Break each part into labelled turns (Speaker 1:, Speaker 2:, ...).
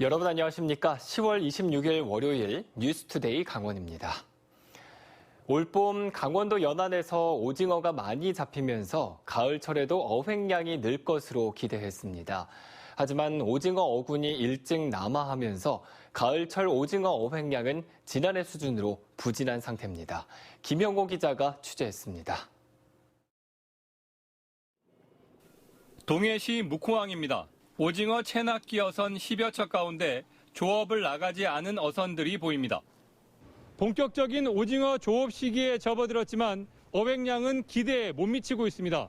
Speaker 1: 여러분 안녕하십니까? 10월 26일 월요일 뉴스투데이 강원입니다. 올봄 강원도 연안에서 오징어가 많이 잡히면서 가을철에도 어획량이 늘 것으로 기대했습니다. 하지만 오징어 어군이 일찍 남하하면서 가을철 오징어 어획량은 지난해 수준으로 부진한 상태입니다. 김영호 기자가 취재했습니다.
Speaker 2: 동해시 묵호항입니다. 오징어 체납기 어선 10여 척 가운데 조업을 나가지 않은 어선들이 보입니다. 본격적인 오징어 조업 시기에 접어들었지만 어획량은 기대에 못 미치고 있습니다.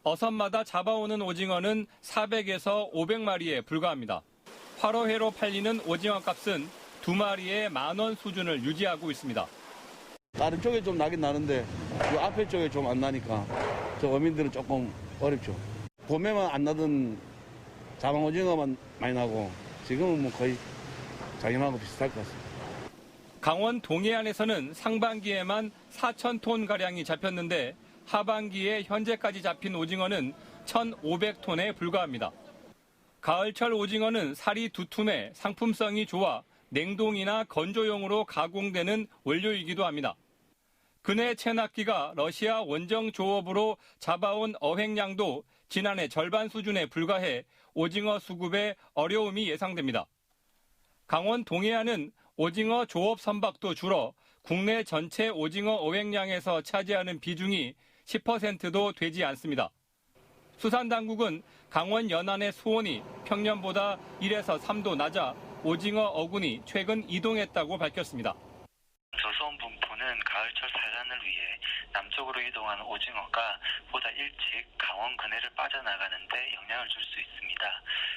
Speaker 2: 어선마다 잡아오는 오징어는 400에서 500마리에 불과합니다. 화로회로 팔리는 오징어 값은 2마리에 10,000원 수준을 유지하고 있습니다.
Speaker 3: 다른 쪽에 좀 나긴 나는데 이 앞에 쪽에 좀 안 나니까 저 어민들은 조금 어렵죠. 봄에만 안 나던 자방 오징어만 많이 나고 지금은 뭐 거의 작년하고 비슷할 것 같습니다.
Speaker 2: 강원 동해안에서는 상반기에만 4,000톤가량이 잡혔는데 하반기에 현재까지 잡힌 오징어는 1,500톤에 불과합니다. 가을철 오징어는 살이 두툼해 상품성이 좋아 냉동이나 건조용으로 가공되는 원료이기도 합니다. 근해 체납기가 러시아 원정 조업으로 잡아온 어획량도 지난해 절반 수준에 불과해 오징어 수급에 어려움이 예상됩니다. 강원 동해안은 오징어 조업 선박도 줄어 국내 전체 오징어 어획량에서 차지하는 비중이 10%도 되지 않습니다. 수산당국은 강원 연안의 수온이 평년보다 1에서 3도 낮아 오징어 어군이 최근 이동했다고 밝혔습니다.
Speaker 4: 저수온 분포는 가을철 산란을 위해 남쪽으로 이동하는 오징어가 보다 일찍 강원 근해를 빠져나가는 데 영향을 줄 수 있습니다.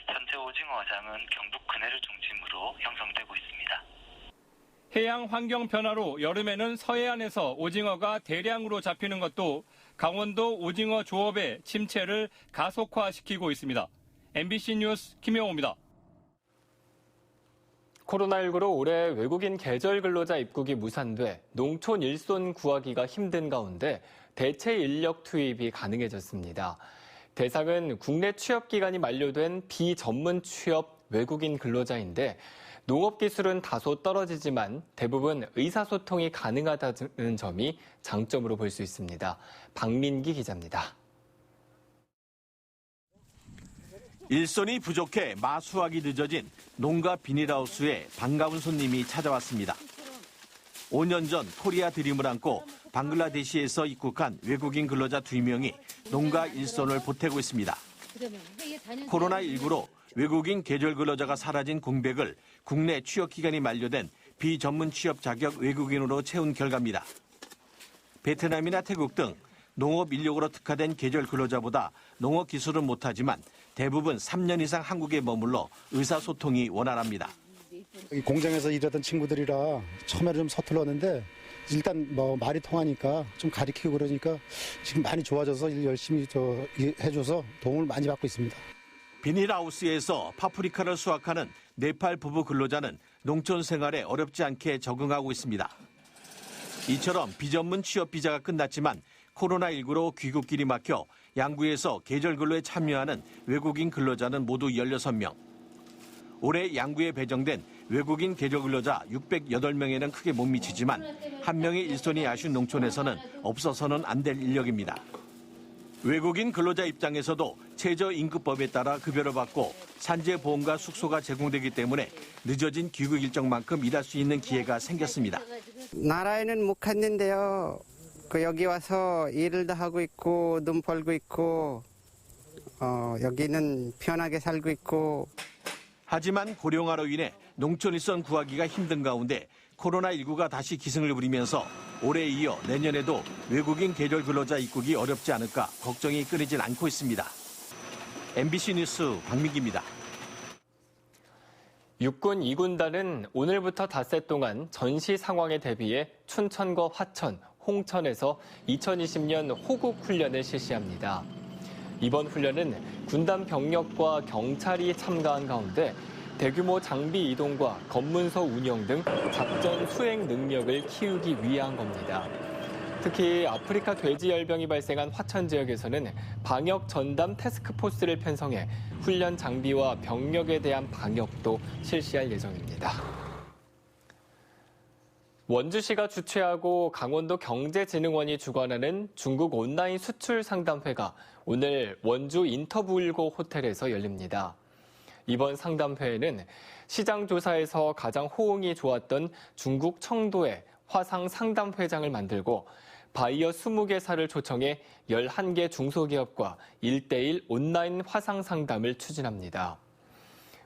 Speaker 4: 현재 오징어 어장은 경북 근해를 중심으로 형성되고 있습니다.
Speaker 2: 해양 환경 변화로 여름에는 서해안에서 오징어가 대량으로 잡히는 것도 강원도 오징어 조업의 침체를 가속화시키고 있습니다. MBC 뉴스 김영호입니다.
Speaker 1: 코로나19로 올해 외국인 계절 근로자 입국이 무산돼 농촌 일손 구하기가 힘든 가운데 대체 인력 투입이 가능해졌습니다. 대상은 국내 취업 기간이 만료된 비전문 취업 외국인 근로자인데 농업 기술은 다소 떨어지지만 대부분 의사소통이 가능하다는 점이 장점으로 볼 수 있습니다. 박민기 기자입니다.
Speaker 5: 일손이 부족해 마수하기 늦어진 농가 비닐하우스에 반가운 손님이 찾아왔습니다. 5년 전 코리아 드림을 안고 방글라데시에서 입국한 외국인 근로자 2명이 농가 일손을 보태고 있습니다. 코로나19로 외국인 계절 근로자가 사라진 공백을 국내 취업 기간이 만료된 비전문 취업 자격 외국인으로 채운 결과입니다. 베트남이나 태국 등 농업 인력으로 특화된 계절 근로자보다 농업 기술은 못하지만 대부분 3년 이상 한국에 머물러 의사소통이 원활합니다.
Speaker 6: 공장에서 일하던 친구들이라 처음에는 좀 서툴렀는데 일단 뭐 말이 통하니까 좀 가르치고 그러니까 지금 많이 좋아져서 일 열심히 해줘서 도움을 많이 받고 있습니다.
Speaker 5: 비닐하우스에서 파프리카를 수확하는 네팔 부부 근로자는 농촌 생활에 어렵지 않게 적응하고 있습니다. 이처럼 비전문 취업 비자가 끝났지만 코로나19로 귀국길이 막혀 양구에서 계절 근로에 참여하는 외국인 근로자는 모두 16명. 올해 양구에 배정된 외국인 계절 근로자 608명에는 크게 못 미치지만 한 명의 일손이 아쉬운 농촌에서는 없어서는 안 될 인력입니다. 외국인 근로자 입장에서도 최저임금법에 따라 급여를 받고 산재보험과 숙소가 제공되기 때문에 늦어진 귀국 일정만큼 일할 수 있는 기회가 생겼습니다.
Speaker 7: 나라에는 못 갔는데요. 여기 와서 일을 다 하고 있고 돈 벌고 있고 여기는 편하게 살고 있고.
Speaker 5: 하지만 고령화로 인해 농촌 일손 구하기가 힘든 가운데 코로나19가 다시 기승을 부리면서 올해에 이어 내년에도 외국인 계절 근로자 입국이 어렵지 않을까 걱정이 끊이질 않고 있습니다. MBC 뉴스 박민기입니다.
Speaker 1: 육군 2군단은 오늘부터 닷새 동안 전시 상황에 대비해 춘천과 화천, 홍천에서 2020년 호국 훈련을 실시합니다. 이번 훈련은 군단 병력과 경찰이 참가한 가운데 대규모 장비 이동과 검문소 운영 등 작전 수행 능력을 키우기 위한 겁니다. 특히 아프리카 돼지열병이 발생한 화천 지역에서는 방역 전담 태스크포스를 편성해 훈련 장비와 병력에 대한 방역도 실시할 예정입니다. 원주시가 주최하고 강원도 경제진흥원이 주관하는 중국 온라인 수출 상담회가 오늘 원주 인터뷰일고 호텔에서 열립니다. 이번 상담회에는 시장 조사에서 가장 호응이 좋았던 중국 청도의 화상 상담회장을 만들고 바이어 20개사를 초청해 11개 중소기업과 1:1 온라인 화상 상담을 추진합니다.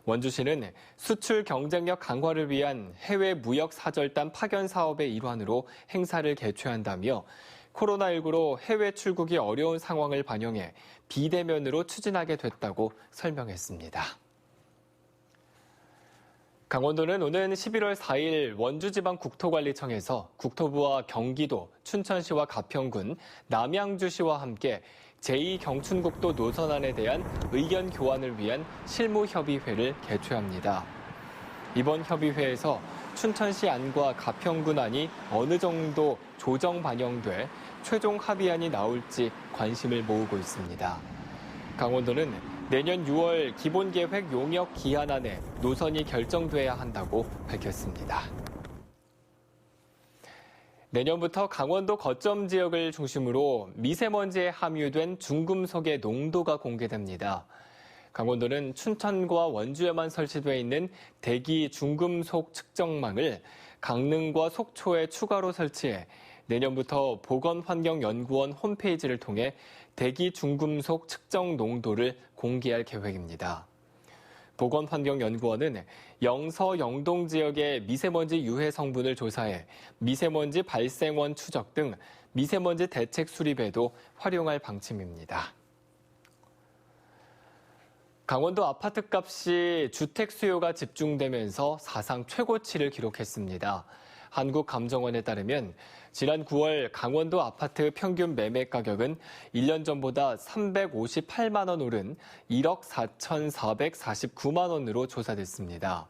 Speaker 1: 원주시는 수출 경쟁력 강화를 위한 해외 무역 사절단 파견 사업의 일환으로 행사를 개최한다며 코로나19로 해외 출국이 어려운 상황을 반영해 비대면으로 추진하게 됐다고 설명했습니다. 강원도는 오는 11월 4일 원주지방국토관리청에서 국토부와 경기도, 춘천시와 가평군, 남양주시와 함께 제2경춘국도 노선안에 대한 의견 교환을 위한 실무협의회를 개최합니다. 이번 협의회에서 춘천시 안과 가평군 안이 어느 정도 조정 반영돼 최종 합의안이 나올지 관심을 모으고 있습니다. 강원도는 내년 6월 기본계획 용역 기한 안에 노선이 결정돼야 한다고 밝혔습니다. 내년부터 강원도 거점 지역을 중심으로 미세먼지에 함유된 중금속의 농도가 공개됩니다. 강원도는 춘천과 원주에만 설치되어 있는 대기 중금속 측정망을 강릉과 속초에 추가로 설치해 내년부터 보건환경연구원 홈페이지를 통해 대기 중금속 측정 농도를 공개할 계획입니다. 보건환경연구원은 영서, 영동 지역의 미세먼지 유해 성분을 조사해 미세먼지 발생원 추적 등 미세먼지 대책 수립에도 활용할 방침입니다. 강원도 아파트값이 주택 수요가 집중되면서 사상 최고치를 기록했습니다. 한국감정원에 따르면 지난 9월 강원도 아파트 평균 매매 가격은 1년 전보다 358만 원 오른 1억 4,449만 원으로 조사됐습니다.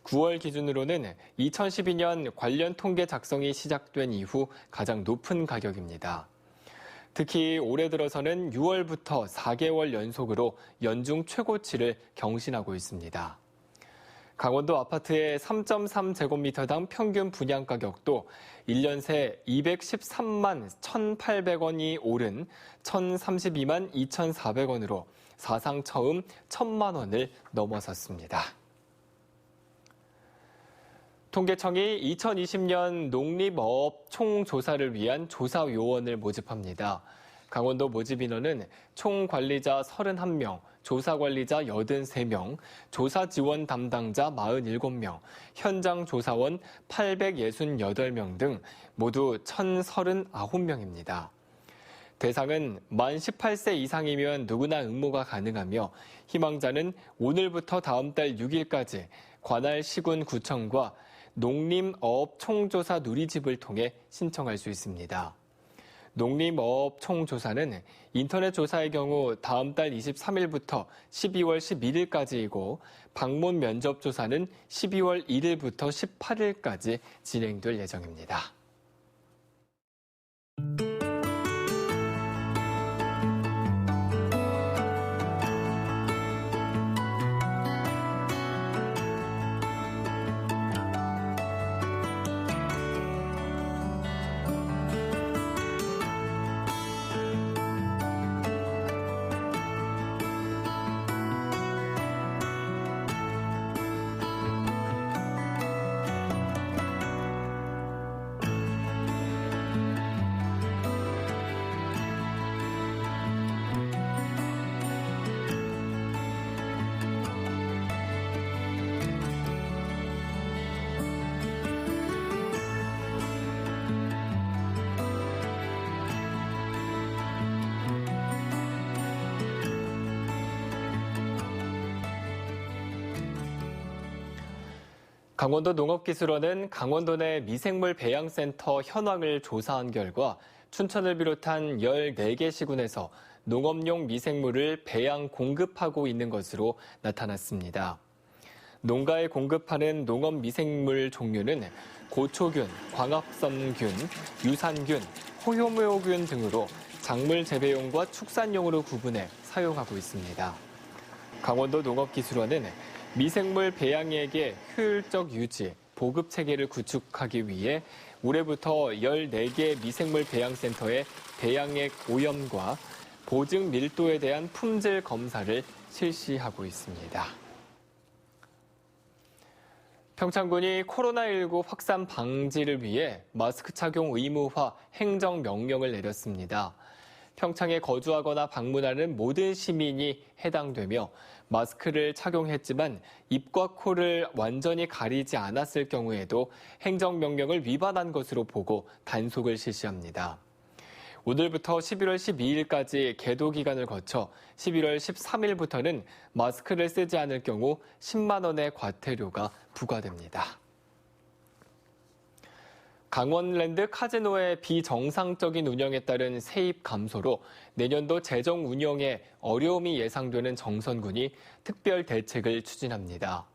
Speaker 1: 9월 기준으로는 2012년 관련 통계 작성이 시작된 이후 가장 높은 가격입니다. 특히 올해 들어서는 6월부터 4개월 연속으로 연중 최고치를 경신하고 있습니다. 강원도 아파트의 3.3제곱미터당 평균 분양가격도 1년 새 213만 1,800원이 오른 1,032만 2,400원으로 사상 처음 1,000만 원을 넘어섰습니다. 통계청이 2020년 농림어업 총조사를 위한 조사요원을 모집합니다. 강원도 모집 인원은 총 관리자 31명, 조사관리자 83명, 조사지원 담당자 47명, 현장 조사원 868명 등 모두 1,039명입니다. 대상은 만 18세 이상이면 누구나 응모가 가능하며 희망자는 오늘부터 다음 달 6일까지 관할 시군 구청과 농림어업 총조사 누리집을 통해 신청할 수 있습니다. 농림어업 총조사는 인터넷 조사의 경우 다음 달 23일부터 12월 11일까지이고 방문 면접 조사는 12월 1일부터 18일까지 진행될 예정입니다. 강원도 농업기술원은 강원도 내 미생물 배양센터 현황을 조사한 결과 춘천을 비롯한 14개 시군에서 농업용 미생물을 배양 공급하고 있는 것으로 나타났습니다. 농가에 공급하는 농업 미생물 종류는 고초균, 광합성균, 유산균, 호효묘균 등으로 작물 재배용과 축산용으로 구분해 사용하고 있습니다. 강원도 농업기술원은 미생물 배양액의 효율적 유지, 보급 체계를 구축하기 위해 올해부터 14개 미생물 배양센터의 배양액 오염과 보증 밀도에 대한 품질 검사를 실시하고 있습니다. 평창군이 코로나19 확산 방지를 위해 마스크 착용 의무화 행정명령을 내렸습니다. 평창에 거주하거나 방문하는 모든 시민이 해당되며 마스크를 착용했지만 입과 코를 완전히 가리지 않았을 경우에도 행정명령을 위반한 것으로 보고 단속을 실시합니다. 오늘부터 11월 12일까지 계도 기간을 거쳐 11월 13일부터는 마스크를 쓰지 않을 경우 10만 원의 과태료가 부과됩니다. 강원랜드 카지노의 비정상적인 운영에 따른 세입 감소로 내년도 재정 운영에 어려움이 예상되는 정선군이 특별 대책을 추진합니다.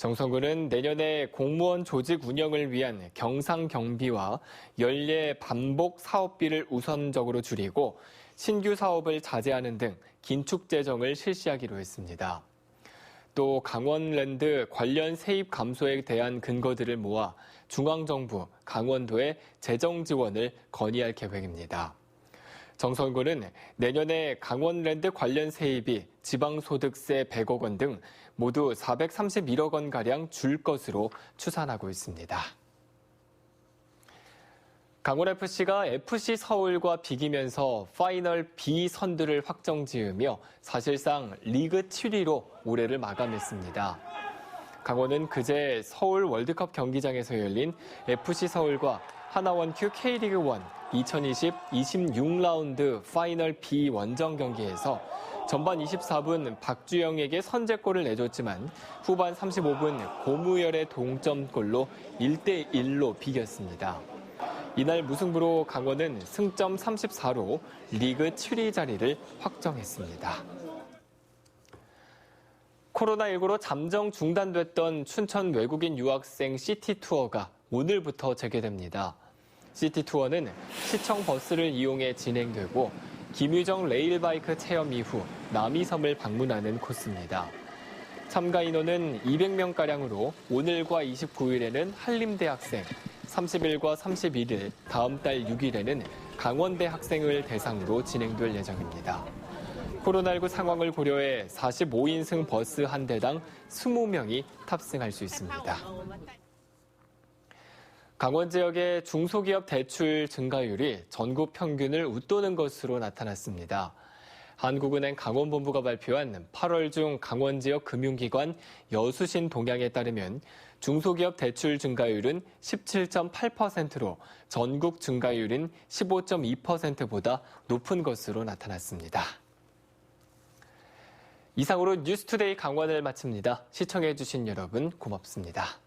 Speaker 1: 정선군은 내년에 공무원 조직 운영을 위한 경상 경비와 연례 반복 사업비를 우선적으로 줄이고 신규 사업을 자제하는 등 긴축 재정을 실시하기로 했습니다. 또 강원랜드 관련 세입 감소에 대한 근거들을 모아 중앙정부, 강원도에 재정 지원을 건의할 계획입니다. 정선군은 내년에 강원랜드 관련 세입이 지방소득세 100억 원 등 모두 431억 원가량 줄 것으로 추산하고 있습니다. 강원FC가 FC 서울과 비기면서 파이널 B 선두를 확정지으며 사실상 리그 7위로 올해를 마감했습니다. 강원은 그제 서울 월드컵 경기장에서 열린 FC 서울과 하나원큐 K리그1 2020 26라운드 파이널 B 원정 경기에서 전반 24분 박주영에게 선제골을 내줬지만 후반 35분 고무열의 동점골로 1대1로 비겼습니다. 이날 무승부로 강원은 승점 34로 리그 7위 자리를 확정했습니다. 코로나19로 잠정 중단됐던 춘천 외국인 유학생 시티투어가 오늘부터 재개됩니다. 시티투어는 시청 버스를 이용해 진행되고 김유정 레일바이크 체험 이후 남이섬을 방문하는 코스입니다. 참가 인원은 200명가량으로 오늘과 29일에는 한림대학생, 30일과 31일, 다음 달 6일에는 강원대 학생을 대상으로 진행될 예정입니다. 코로나19 상황을 고려해 45인승 버스 한 대당 20명이 탑승할 수 있습니다. 강원 지역의 중소기업 대출 증가율이 전국 평균을 웃도는 것으로 나타났습니다. 한국은행 강원본부가 발표한 8월 중 강원 지역 금융기관 여수신 동향에 따르면 중소기업 대출 증가율은 17.8%로 전국 증가율인 15.2%보다 높은 것으로 나타났습니다. 이상으로 뉴스투데이 강원을 마칩니다. 시청해주신 여러분 고맙습니다.